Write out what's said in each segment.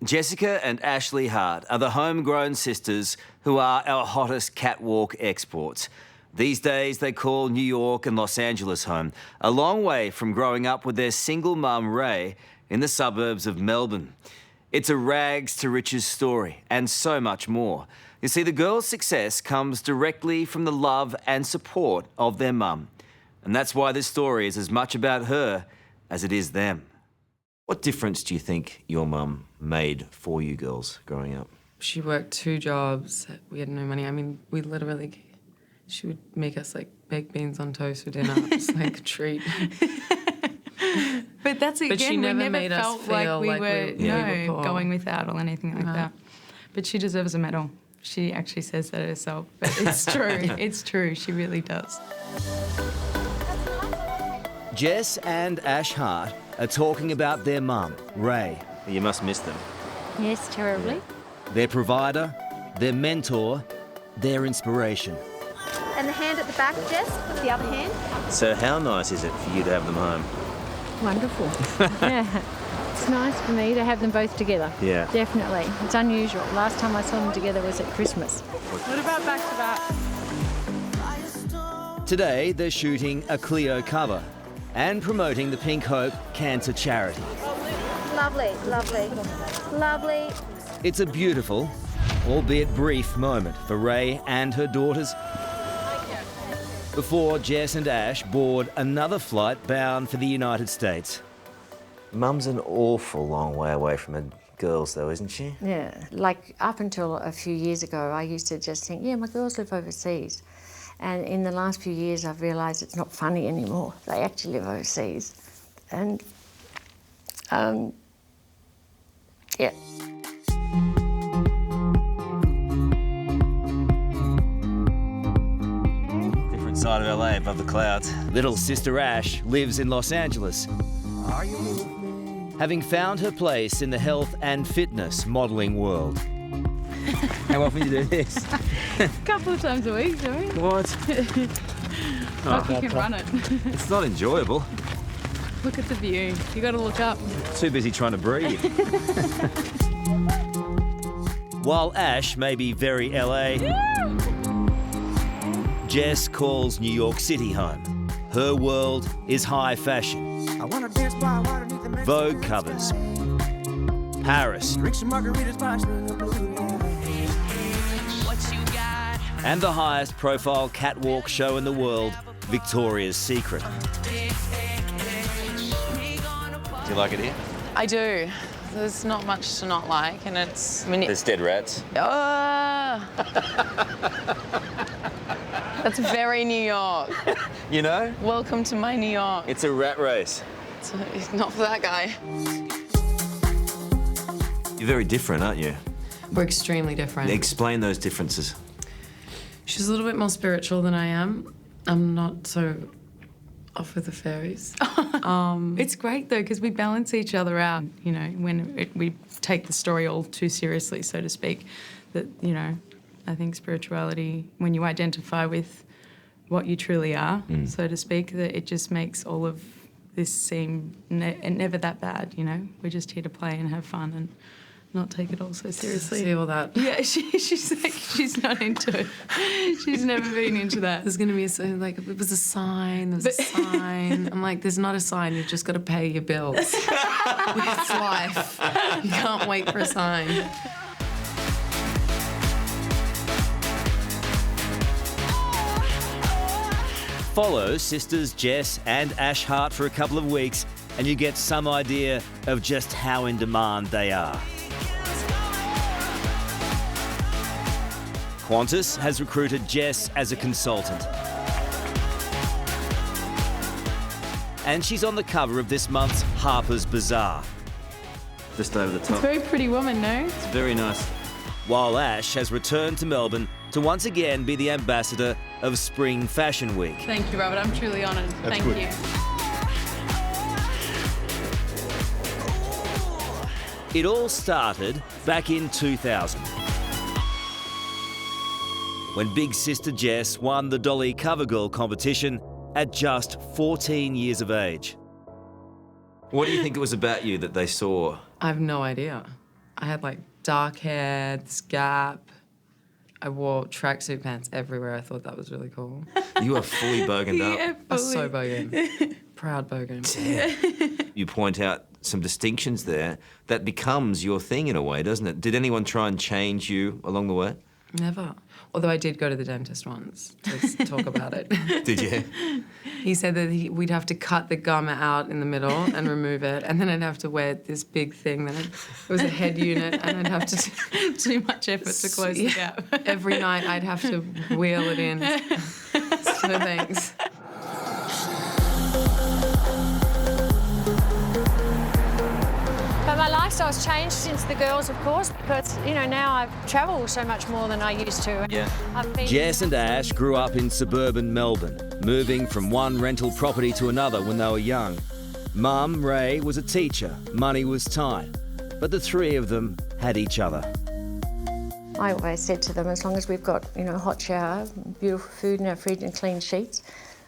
Jessica and Ashley Hart are the homegrown sisters who are our hottest catwalk exports. These days, they call New York and Los Angeles home, a long way from growing up with their single mum, Ray, in the suburbs of Melbourne. It's a rags to riches story, and so much more. You see, the girls' success comes directly from the love and support of their mum. And that's why this story is as much about her as it is them. What difference do you think your mum made for you girls growing up? She worked 2 jobs. We had no money. I mean, she would make us like baked beans on toast for dinner. It's like a treat. But that's again, she never we never made us felt feel like we were poor. going without or anything like that. But she deserves a medal. She actually says that herself. But it's true. It's true. She really does. Jess and Ash Hart are talking about their mum, Ray. You must miss them. Yes, terribly. Their provider, their mentor, their inspiration. And the hand at the back, Jess, with the other hand. So how nice is it for you to have them home? Wonderful. Yeah. It's nice for me to have them both together. Yeah. Definitely. It's unusual. Last time I saw them together was at Christmas. What about back to back? Today, they're shooting a Clio cover and promoting the Pink Hope Cancer Charity. Lovely, lovely, lovely. It's a beautiful, albeit brief moment for Ray and her daughters. Before Jess and Ash board another flight bound for the United States. Mum's an awful long way away from her girls, though, isn't she? Yeah, like up until a few years ago, I used to just think, yeah, my girls live overseas. And in the last few years, I've realised it's not funny anymore. They actually live overseas. And, yeah. Different side of LA above the clouds. Little sister Ash lives in Los Angeles, having found her place in the health and fitness modelling world. How often do you do this? A couple of times a week, don't we? What? Hope you can run it. It's not enjoyable. Look at the view. You got to look up. Too busy trying to breathe. While Ash may be very LA, Jess calls New York City home. Her world is high fashion. Vogue covers. Paris. And the highest profile catwalk show in the world, Victoria's Secret. Do you like it here? I do. There's not much to not like, and it's... There's dead rats. That's very New York. You know? Welcome to my New York. It's a rat race. It's not for that guy. You're very different, aren't you? We're extremely different. Explain those differences. She's a little bit more spiritual than I am. I'm not so off with the fairies. It's great, though, because we balance each other out, you know, when we take the story all too seriously, so to speak. That, you know, I think spirituality, when you identify with what you truly are, so to speak, that it just makes all of this seem never that bad, you know? We're just here to play and have fun and not take it all so seriously. See all that? Yeah, she's like, she's not into it. She's never been into that. There's going to be like, it was a sign, there's a sign. I'm like, there's not a sign, you've just got to pay your bills. It's life. You can't wait for a sign. Follow sisters Jess and Ash Hart for a couple of weeks and you get some idea of just how in demand they are. Qantas has recruited Jess as a consultant. And she's on the cover of this month's Harper's Bazaar. Just over the top. Very pretty woman, no? It's very nice. While Ash has returned to Melbourne to once again be the ambassador of Spring Fashion Week. Thank you, Robert. I'm truly honoured. Thank you. It all started back in 2000. When big sister Jess won the Dolly Covergirl competition at just 14 years of age. What do you think it was about you that they saw? I have no idea. I had like dark hair, this gap. I wore tracksuit pants everywhere. I thought that was really cool. You are fully boganed up. Yeah, I was so fully. bogan. Proud bogan. You point out some distinctions there. That becomes your thing in a way, doesn't it? Did anyone try and change you along the way? Never. Although I did go to the dentist once to talk about it. Did you? He said that we'd have to cut the gum out in the middle and remove it, and then I'd have to wear this big thing. Then it was a head unit, and I'd have to Too much effort to close the gap. every night I'd have to wheel it in. So thanks. But my lifestyle's changed since the girls, of course, because, you know, now I travel so much more than I used to. Yeah. I've been Jess and Ash grew up in suburban Melbourne, moving from one rental property to another when they were young. Mum, Ray, was a teacher. Money was tight. But the three of them had each other. I always said to them, as long as we've got, you know, a hot shower, beautiful food in our fridge and clean sheets,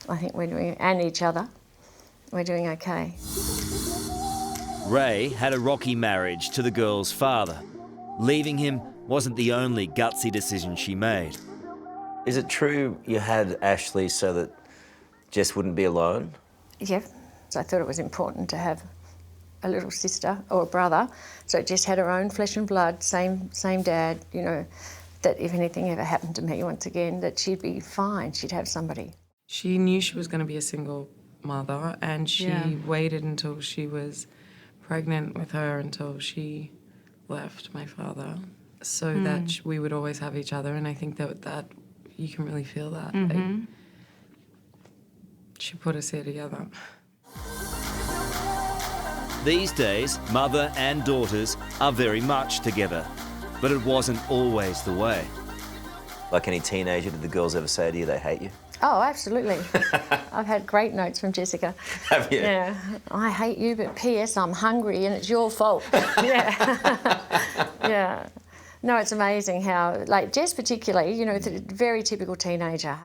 I think we're doing, and each other, we're doing okay. Ray had a rocky marriage to the girl's father. Leaving him wasn't the only gutsy decision she made. Is it true you had Ashley so that Jess wouldn't be alone? Yeah, so I thought it was important to have a little sister or a brother, so Jess had her own flesh and blood, same dad, you know, that if anything ever happened to me once again, that she'd be fine, she'd have somebody. She knew she was going to be a single mother, and she waited until she was pregnant with her until she left my father, so that we would always have each other. And I think that you can really feel that. Like, she put us here together. These days, mother and daughters are very much together, but it wasn't always the way. Like any teenager, did the girls ever say to you they hate you? Oh, absolutely. I've had great notes from Jessica. Have you? Yeah. I hate you, but P.S. I'm hungry and it's your fault. Yeah. Yeah. No, it's amazing how, like Jess particularly, you know, it's a very typical teenager.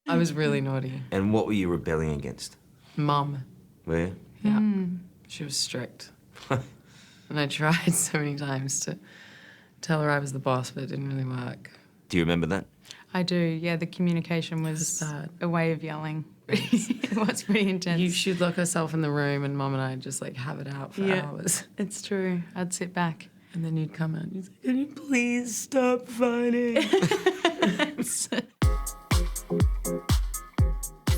I was really naughty. And what were you rebelling against? Mum. Were you? Yeah. She was strict. And I tried so many times to tell her I was the boss, but it didn't really work. Do you remember that? I do, yeah, the communication was a way of yelling. It was pretty intense. She'd lock herself in the room and Mum and I'd just like have it out for hours. It's true. I'd sit back. And then you'd come out and you'd say, can you please stop fighting?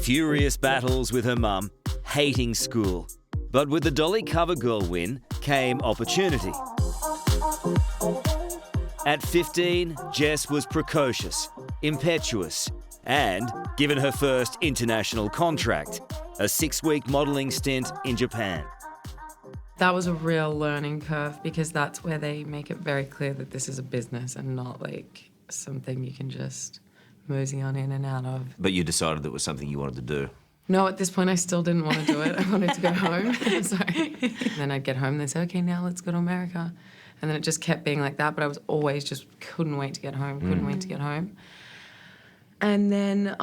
Furious battles with her mum, hating school. But with the Dolly Covergirl win came opportunity. At 15, Jess was precocious, impetuous, and given her first international contract, a 6-week modelling stint in Japan. That was a real learning curve, because that's where they make it very clear that this is a business and not like something you can just mosey on in and out of. But you decided that was something you wanted to do. No, at this point I still didn't want to do it. I wanted to go home. Sorry. And then I'd get home and they'd say, okay, now let's go to America. And then it just kept being like that, but I was always just couldn't wait to get home, couldn't wait to get home. And then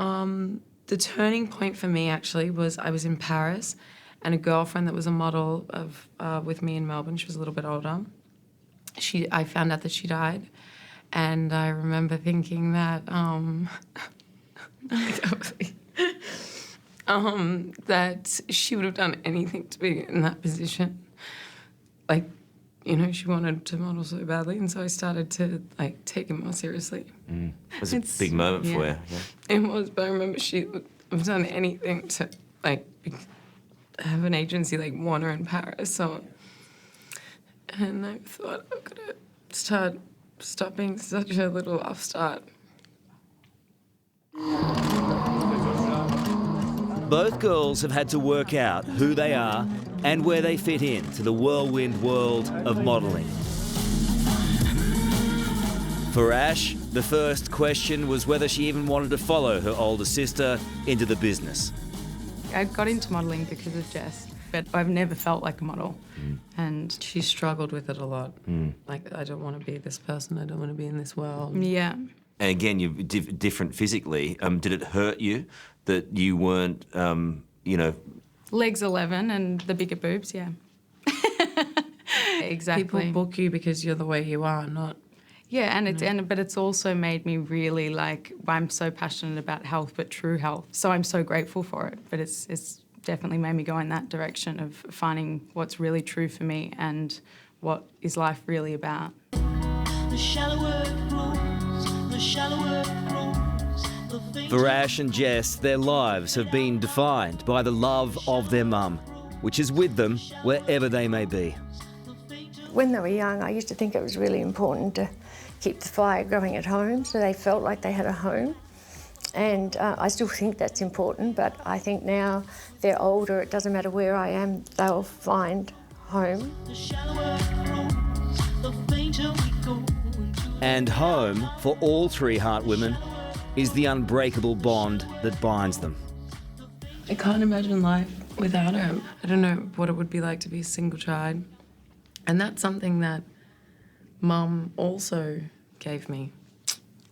the turning point for me actually was I was in Paris, and a girlfriend that was a model with me in Melbourne, she was a little bit older, I found out that she died. And I remember thinking that that she would have done anything to be in that position. Like, you know, she wanted to model so badly, and so I started to like take it more seriously. It was a big moment for you. Yeah. It was, but I remember she would have done anything to like have an agency like want her in Paris. So, and I thought I'm gonna stop being such a little upstart. Both girls have had to work out who they are and where they fit in to the whirlwind world of modelling. For Ash, the first question was whether she even wanted to follow her older sister into the business. I got into modelling because of Jess, but I've never felt like a model. And She struggled with it a lot. Like, I don't want to be this person, I don't want to be in this world. yeah, And again, you're different physically. Did it hurt you that you weren't, you know... legs 11 and the bigger boobs, yeah. exactly. People book you because you're the way you are, not... Yeah, but it's also made me really like, I'm so passionate about health, but true health. So I'm so grateful for it. But it's definitely made me go in that direction of finding what's really true for me and what is life really about. The shallower it grows, the shallower it grows, the fainter. For Ash and Jess, their lives have been defined by the love of their mum, which is with them wherever they may be. When they were young, I used to think it was really important to keep the fire going at home so they felt like they had a home. And I still think that's important, but I think now they're older, it doesn't matter where I am, they'll find home. The shallower it grows, the fainter we go into. And home, for all three Hart women, is the unbreakable bond that binds them. I can't imagine life without her. I don't know what it would be like to be a single child. And that's something that Mum also gave me.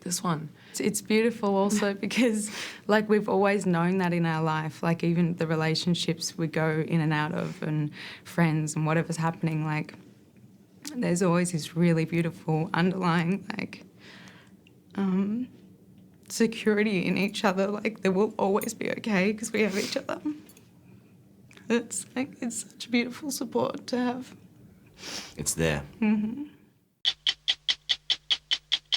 This one. It's beautiful also because, like, we've always known that in our life, like even the relationships we go in and out of and friends and whatever's happening, like there's always this really beautiful underlying, like, security in each other, like there will always be okay because we have each other. It's like, it's such a beautiful support to have. It's there. Mm-hmm.